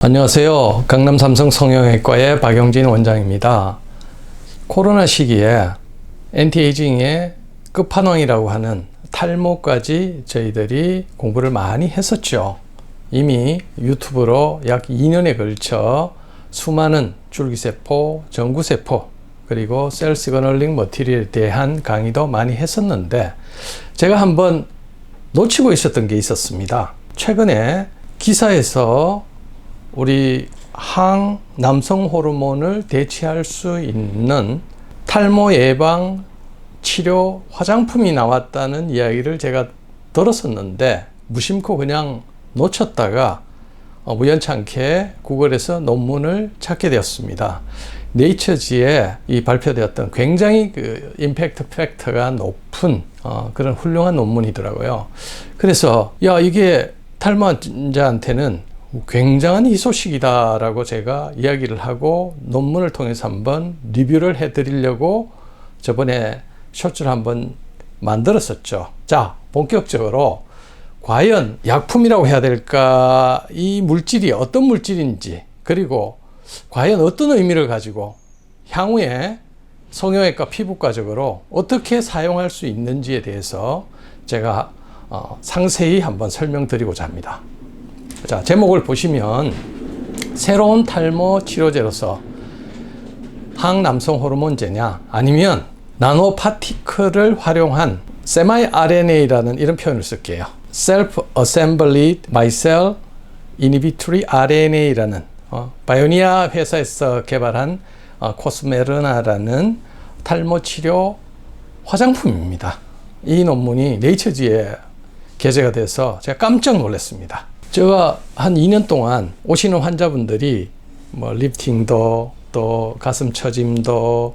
안녕하세요. 강남 삼성 성형외과의 박영진 원장입니다. 코로나 시기에 엔티에이징의 끝판왕이라고 하는 탈모까지 저희들이 공부를 많이 했었죠. 이미 유튜브로 약 2년에 걸쳐 수많은 줄기세포, 정구세포, 그리고 셀 시그널링 머티리얼에 대한 강의도 많이 했었는데 제가 한번 놓치고 있었던 게 있었습니다. 최근에 기사에서 우리 항남성 호르몬을 대체할 수 있는 탈모 예방 치료 화장품이 나왔다는 이야기를 제가 들었었는데 무심코 그냥 놓쳤다가 우연찮게 구글에서 논문을 찾게 되었습니다. 네이처지에 이 발표되었던 굉장히 그 임팩트 팩터가 높은 그런 훌륭한 논문이더라고요. 그래서 이게 탈모 환자한테는 굉장한 희소식이다라고 제가 이야기를 하고 논문을 통해서 한번 리뷰를 해드리려고 저번에 쇼츠를 한번 만들었었죠. 자, 본격적으로 과연 약품이라고 해야 될까? 이 물질이 어떤 물질인지, 그리고 과연 어떤 의미를 가지고 향후에 성형외과 피부과적으로 어떻게 사용할 수 있는지에 대해서 제가 상세히 한번 설명드리고자 합니다. 자, 제목을 보시면 새로운 탈모 치료제로서 항남성 호르몬제냐 아니면 나노 파티클을 활용한 세마이 RNA라는 이런 표현을 쓸게요. Self-Assembled Micelle Inhibitory RNA라는 바이오니아 회사에서 개발한 코스메르나라는 탈모 치료 화장품입니다. 이 논문이 네이처지에 게재가 돼서 제가 깜짝 놀랐습니다. 제가 한 2년 동안 오시는 환자분들이 리프팅도 또 가슴 처짐도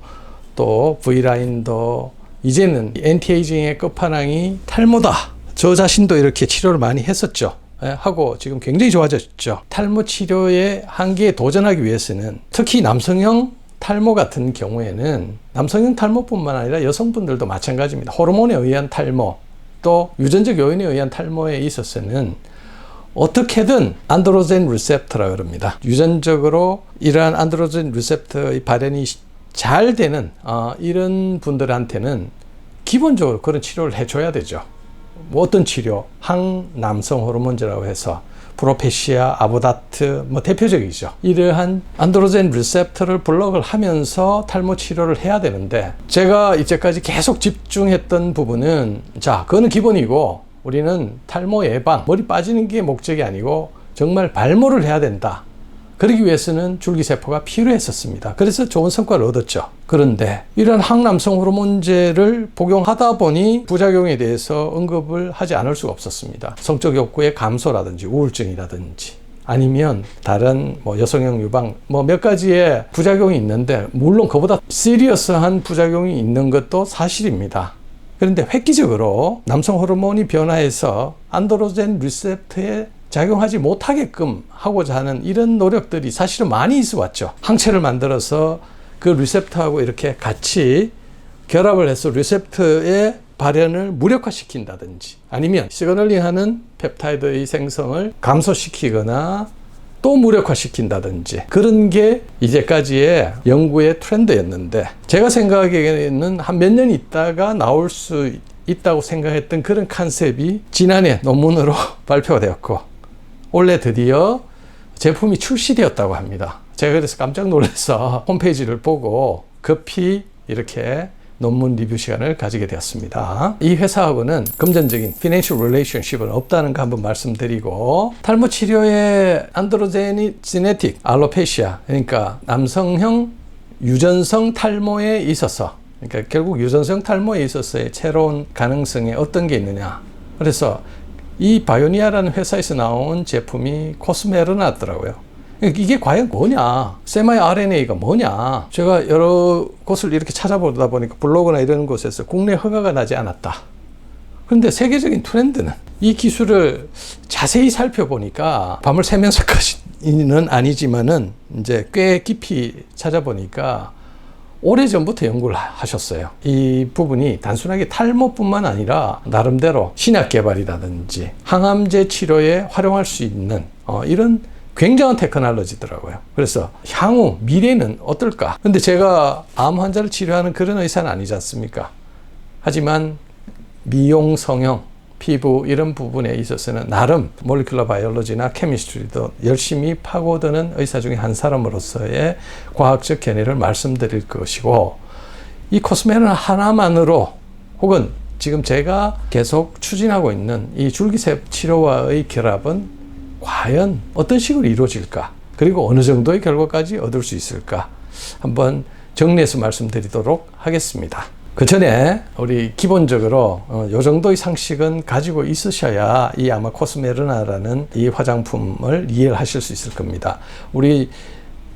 또 V라인도 이제는 엔티에이징의 끝판왕이 탈모다. 저 자신도 이렇게 치료를 많이 했었죠. 하고 지금 굉장히 좋아졌죠. 탈모 치료의 한계에 도전하기 위해서는 특히 남성형 탈모 같은 경우에는 남성형 탈모뿐만 아니라 여성분들도 마찬가지입니다. 호르몬에 의한 탈모 또 유전적 요인에 의한 탈모에 있어서는 어떻게든 안드로젠 리셉터라 그럽니다. 유전적으로 이러한 안드로젠 리셉터의 발현이 잘 되는 이런 분들한테는 기본적으로 그런 치료를 해줘야 되죠. 어떤 치료? 항남성 호르몬제라고 해서 프로페시아, 아보다트 대표적이죠. 이러한 안드로젠 리셉터를 블록을 하면서 탈모 치료를 해야 되는데 제가 이제까지 계속 집중했던 부분은 그거는 기본이고 우리는 탈모 예방, 머리 빠지는 게 목적이 아니고 정말 발모를 해야 된다. 그러기 위해서는 줄기세포가 필요했었습니다. 그래서 좋은 성과를 얻었죠. 그런데 이런 항남성 호르몬제를 복용하다 보니 부작용에 대해서 언급을 하지 않을 수가 없었습니다. 성적 욕구의 감소라든지 우울증이라든지 아니면 다른 여성형 유방 몇 가지의 부작용이 있는데 물론 그보다 시리어스한 부작용이 있는 것도 사실입니다. 그런데 획기적으로 남성 호르몬이 변화해서 안드로젠 리셉터에 작용하지 못하게끔 하고자 하는 이런 노력들이 사실은 많이 있어 왔죠. 항체를 만들어서 그 리셉터하고 이렇게 같이 결합을 해서 리셉터의 발현을 무력화시킨다든지 아니면 시그널링하는 펩타이드의 생성을 감소시키거나 또 무력화시킨다든지 그런 게 이제까지의 연구의 트렌드였는데 제가 생각하기에는 한 몇 년 있다가 나올 수 있다고 생각했던 그런 컨셉이 지난해 논문으로 발표가 되었고 올해 드디어 제품이 출시되었다고 합니다. 제가 그래서 깜짝 놀라서 홈페이지를 보고 급히 이렇게 논문 리뷰 시간을 가지게 되었습니다. 이 회사하고는 금전적인 financial relationship은 없다는 거 한번 말씀드리고 탈모 치료의 안드로제네틱 알로페시아 그러니까 남성형 유전성 탈모에 있어서 그러니까 결국 유전성 탈모에 있어서의 새로운 가능성에 어떤 게 있느냐 그래서 이 바이오니아라는 회사에서 나온 제품이 코스메르나더라고요. 이게 과연 뭐냐? 세마이 RNA가 뭐냐? 제가 여러 곳을 이렇게 찾아보다 보니까 블로그나 이런 곳에서 국내 허가가 나지 않았다. 그런데 세계적인 트렌드는 이 기술을 자세히 살펴보니까 밤을 새면서까지는 아니지만은 이제 꽤 깊이 찾아보니까 오래전부터 연구를 하셨어요. 이 부분이 단순하게 탈모뿐만 아니라 나름대로 신약 개발이라든지 항암제 치료에 활용할 수 있는 이런 굉장한 테크놀로지더라고요. 그래서 향후 미래는 어떨까? 근데 제가 암 환자를 치료하는 그런 의사는 아니지 않습니까? 하지만 미용, 성형, 피부 이런 부분에 있어서는 나름 몰리큘러 바이올로지나 케미스트리도 열심히 파고드는 의사 중에 한 사람으로서의 과학적 견해를 말씀드릴 것이고, 이 코스메르 하나만으로 혹은 지금 제가 계속 추진하고 있는 이 줄기세포 치료와의 결합은 과연 어떤 식으로 이루어질까? 그리고 어느 정도의 결과까지 얻을 수 있을까? 한번 정리해서 말씀드리도록 하겠습니다. 그 전에 우리 기본적으로 요 정도의 상식은 가지고 있으셔야 이 아마 코스메르나라는 이 화장품을 이해를 하실 수 있을 겁니다. 우리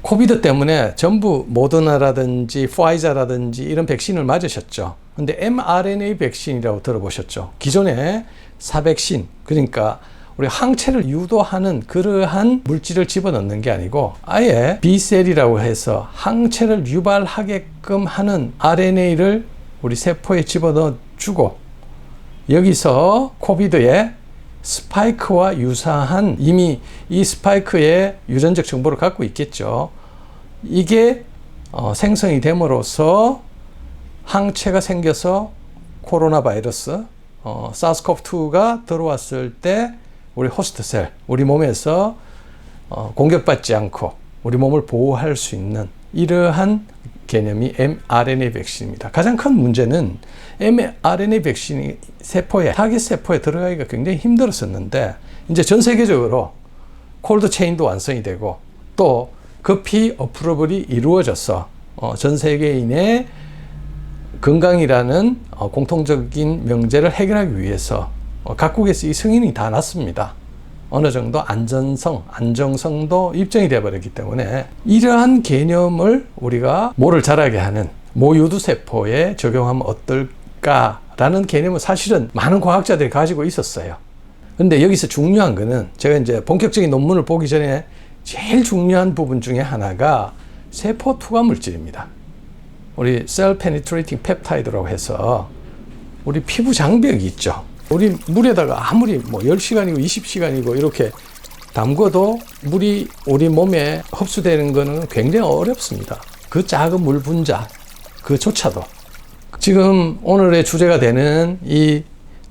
코비드 때문에 전부 모더나라든지 파이자라든지 이런 백신을 맞으셨죠. 근데 mRNA 백신이라고 들어보셨죠. 기존에 사백신, 그러니까 우리 항체를 유도하는 그러한 물질을 집어넣는 게 아니고 아예 B셀이라고 해서 항체를 유발하게끔 하는 RNA를 우리 세포에 집어넣어 주고, 여기서 코비드의 스파이크와 유사한 이미 이 스파이크의 유전적 정보를 갖고 있겠죠. 이게 생성이 됨으로써 항체가 생겨서 코로나 바이러스 사스코브2가 들어왔을 때 우리 호스트셀, 우리 몸에서 공격받지 않고 우리 몸을 보호할 수 있는 이러한 개념이 mRNA 백신입니다. 가장 큰 문제는 mRNA 백신이 세포에, 타깃 세포에 들어가기가 굉장히 힘들었었는데, 이제 전 세계적으로 콜드 체인도 완성이 되고 또 급히 어프로벌이 이루어져서 전 세계인의 건강이라는 공통적인 명제를 해결하기 위해서 각국에서 이 승인이 다 났습니다. 어느 정도 안전성, 안정성도 입증이 되어버렸기 때문에 이러한 개념을 우리가 모를 자라게 하는 모유두세포에 적용하면 어떨까라는 개념은 사실은 많은 과학자들이 가지고 있었어요. 근데 여기서 중요한 거는 제가 이제 본격적인 논문을 보기 전에 제일 중요한 부분 중에 하나가 세포 투과 물질입니다. 우리 셀 페니트레이팅 펩타이드라고 해서 우리 피부 장벽이 있죠. 우리 물에다가 아무리 뭐 10시간이고 20시간이고 이렇게 담궈도 물이 우리 몸에 흡수되는 거는 굉장히 어렵습니다. 그 작은 물 분자 그조차도. 지금 오늘의 주제가 되는 이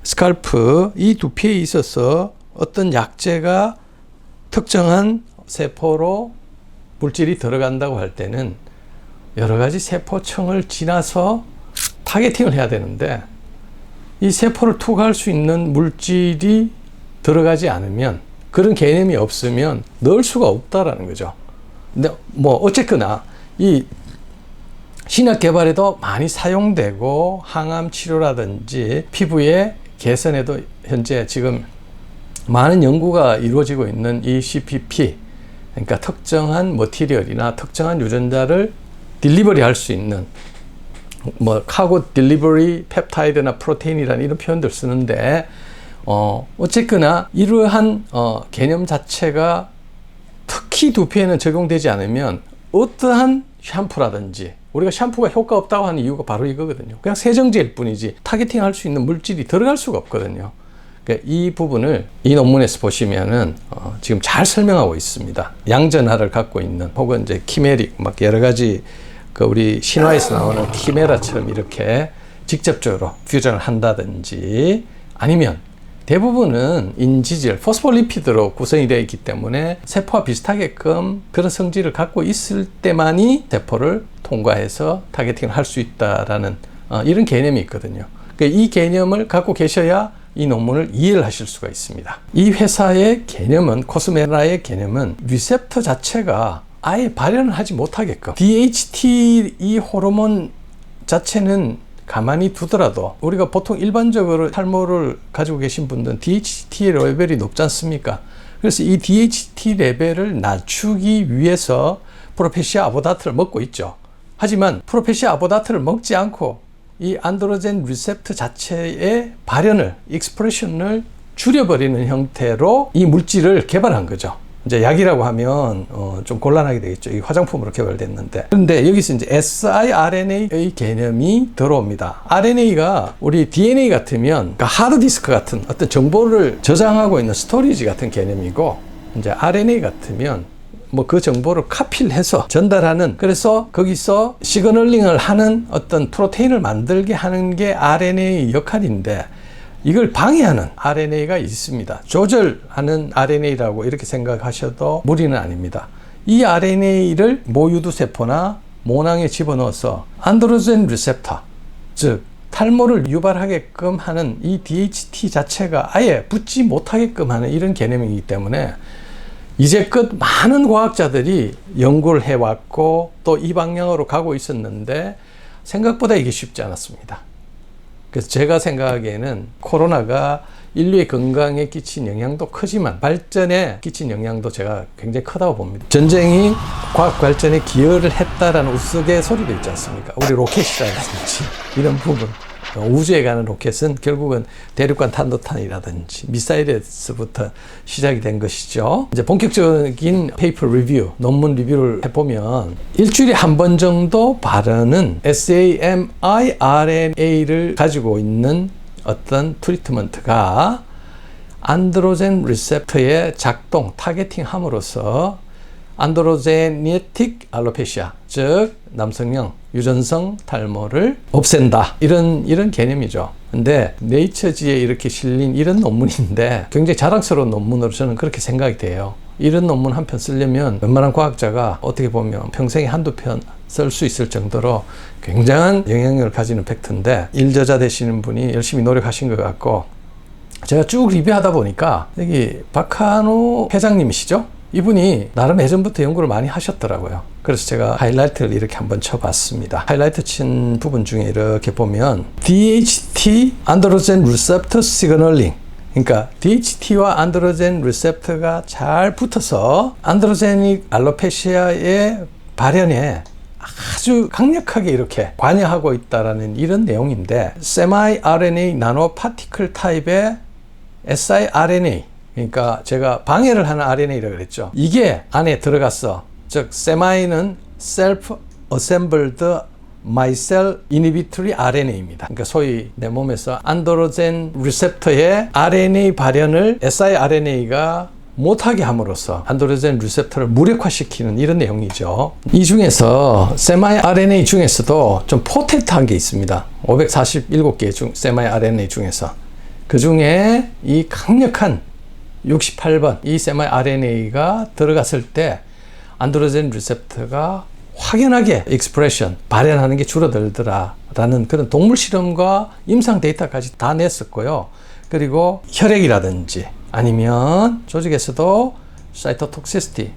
스칼프, 이 두피에 있어서 어떤 약재가 특정한 세포로 물질이 들어간다고 할 때는 여러 가지 세포층을 지나서 타겟팅을 해야 되는데, 이 세포를 투과할 수 있는 물질이 들어가지 않으면, 그런 개념이 없으면 넣을 수가 없다라는 거죠. 근데 뭐 어쨌거나 이 신약 개발에도 많이 사용되고 항암 치료라든지 피부의 개선에도 현재 지금 많은 연구가 이루어지고 있는 이 CPP, 그러니까 특정한 머티리얼이나 특정한 유전자를 딜리버리 할 수 있는 뭐 카고 딜리버리 펩타이드나 프로테인이라는 이런 표현들 쓰는데, 어쨌거나 이러한 개념 자체가 특히 두피에는 적용되지 않으면 어떠한 샴푸라든지, 우리가 샴푸가 효과 없다고 하는 이유가 바로 이거거든요. 그냥 세정제일 뿐이지 타겟팅 할 수 있는 물질이 들어갈 수가 없거든요. 그러니까 이 부분을 이 논문에서 보시면은 지금 잘 설명하고 있습니다. 양전하를 갖고 있는, 혹은 이제 키메릭, 막 여러 가지 그 우리 신화에서 나오는 키메라처럼 이렇게 직접적으로 퓨전을 한다든지, 아니면 대부분은 인지질, 포스폴리피드로 구성이 되어 있기 때문에 세포와 비슷하게끔 그런 성질을 갖고 있을 때만이 세포를 통과해서 타겟팅을 할 수 있다라는 이런 개념이 있거든요. 그러니까 이 개념을 갖고 계셔야 이 논문을 이해를 하실 수가 있습니다. 이 회사의 개념은, 코스메라의 개념은 리셉터 자체가 아예 발현을 하지 못하게끔, DHT 이 호르몬 자체는 가만히 두더라도, 우리가 보통 일반적으로 탈모를 가지고 계신 분들은 DHT 레벨이 높지 않습니까? 그래서 이 DHT 레벨을 낮추기 위해서 프로페시아 아보다트를 먹고 있죠. 하지만 프로페시아 아보다트를 먹지 않고 이 안드로젠 리셉터 자체의 발현을, 익스프레션을 줄여버리는 형태로 이 물질을 개발한 거죠. 이제 약이라고 하면 좀 곤란하게 되겠죠. 이 화장품으로 개발됐는데. 그런데 여기서 이제 siRNA의 개념이 들어옵니다. RNA가 우리 DNA 같으면, 그러니까 하드디스크 같은 어떤 정보를 저장하고 있는 스토리지 같은 개념이고, 이제 RNA 같으면 뭐 그 정보를 카피를 해서 전달하는, 그래서 거기서 시그널링을 하는 어떤 프로테인을 만들게 하는 게 RNA 역할인데, 이걸 방해하는 RNA가 있습니다. 조절하는 RNA라고 이렇게 생각하셔도 무리는 아닙니다. 이 RNA를 모유두 세포나 모낭에 집어넣어서 안드로젠 리셉터, 즉 탈모를 유발하게끔 하는 이 DHT 자체가 아예 붙지 못하게끔 하는 이런 개념이기 때문에 이제껏 많은 과학자들이 연구를 해왔고 또 이 방향으로 가고 있었는데 생각보다 이게 쉽지 않았습니다. 그래서 제가 생각하기에는 코로나가 인류의 건강에 끼친 영향도 크지만 발전에 끼친 영향도 제가 굉장히 크다고 봅니다. 전쟁이 과학 발전에 기여를 했다라는 우스갯소리도 있지 않습니까? 우리 로켓이라든지 이런 부분, 우주에 가는 로켓은 결국은 대륙간 탄도탄이라든지 미사일에서부터 시작이 된 것이죠. 이제 본격적인 페이퍼 리뷰, 논문 리뷰를 해보면 일주일에 한 번 정도 바르는 samRNA를 가지고 있는 어떤 트리트먼트가 안드로젠 리셉터의 작동, 타겟팅 함으로써 안드로제니틱 알로페시아, 즉 남성형 유전성 탈모를 없앤다, 이런 개념이죠. 근데 네이처지에 이렇게 실린 이런 논문인데 굉장히 자랑스러운 논문으로 저는 그렇게 생각이 돼요. 이런 논문 한 편 쓰려면 웬만한 과학자가 어떻게 보면 평생에 한두 편 쓸 수 있을 정도로 굉장한 영향력을 가지는 팩트인데, 일저자 되시는 분이 열심히 노력하신 것 같고, 제가 쭉 리뷰하다 보니까 여기 박한호 회장님이시죠? 이분이 나름 예전부터 연구를 많이 하셨더라고요. 그래서 제가 하이라이트를 이렇게 한번 쳐봤습니다. 하이라이트 친 부분 중에 이렇게 보면 DHT 안드로젠 리셉터 시그널링, 그러니까 DHT와 안드로젠 리셉터가 잘 붙어서 안드로제닉 알로페시아의 발현에 아주 강력하게 이렇게 관여하고 있다라는 이런 내용인데, semi-RNA 나노파티클 타입의 siRNA, 그러니까 제가 방해를 하는 RNA라고 그랬죠. 이게 안에 들어갔어. 즉 semi는 self-assembled micelle inhibitory RNA입니다. 그러니까 소위 내 몸에서 안드로젠 리셉터의 RNA 발현을 siRNA가 못하게 함으로써 안드로젠 리셉터를 무력화시키는 이런 내용이죠. 이 중에서 semi-RNA 중에서도 좀 포텐트한 게 있습니다. 547개 중 semi-RNA 중에서 그 중에 이 강력한 68번 이 semi-RNA가 들어갔을 때 안드로젠 리셉터가 확연하게 익스프레션, 발현하는 게 줄어들더라 라는 그런 동물 실험과 임상 데이터까지 다 냈었고요. 그리고 혈액이라든지 아니면 조직에서도 사이토톡시시티,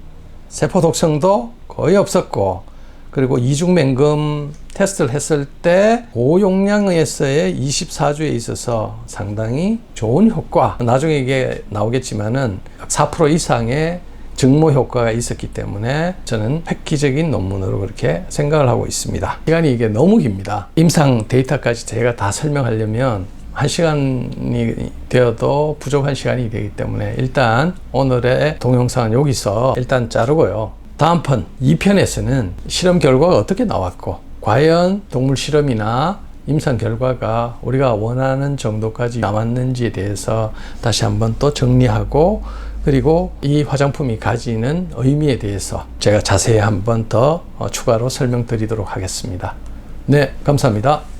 세포 독성도 거의 없었고, 그리고 이중맹금 테스트를 했을 때 고용량에서의 24주에 있어서 상당히 좋은 효과, 나중에 이게 나오겠지만은 4% 이상의 증모 효과가 있었기 때문에 저는 획기적인 논문으로 그렇게 생각을 하고 있습니다. 시간이 이게 너무 깁니다. 임상 데이터까지 제가 다 설명하려면 1시간이 되어도 부족한 시간이 되기 때문에 일단 오늘의 동영상은 여기서 일단 자르고요. 다음 편 2편에서는 실험 결과가 어떻게 나왔고 과연 동물 실험이나 임상 결과가 우리가 원하는 정도까지 남았는지에 대해서 다시 한번 또 정리하고, 그리고 이 화장품이 가지는 의미에 대해서 제가 자세히 한번 더 추가로 설명드리도록 하겠습니다. 네, 감사합니다.